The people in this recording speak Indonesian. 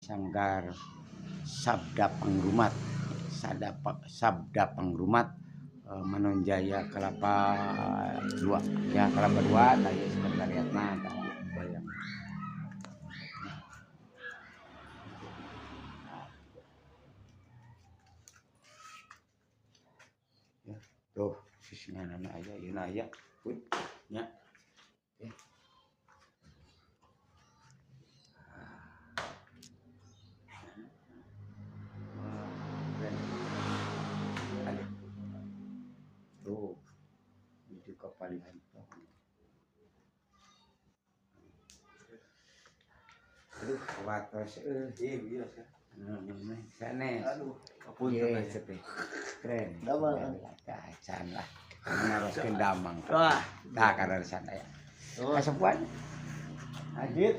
Sanggar Sabda Pangrumat, Sabda Pangrumat, Manonjaya Kelapa 2 ya, Kelapa 2 tadi sekretariatna tadi bayang. Ya, tuh sisnya anak aja yeuna aya pun nya. Ya. Tuh itu kepalingan aduh watos iya sana aduh apunten keren damang kacan lah ngaroskeun damang wah tah karena sana ya kasepuan ajit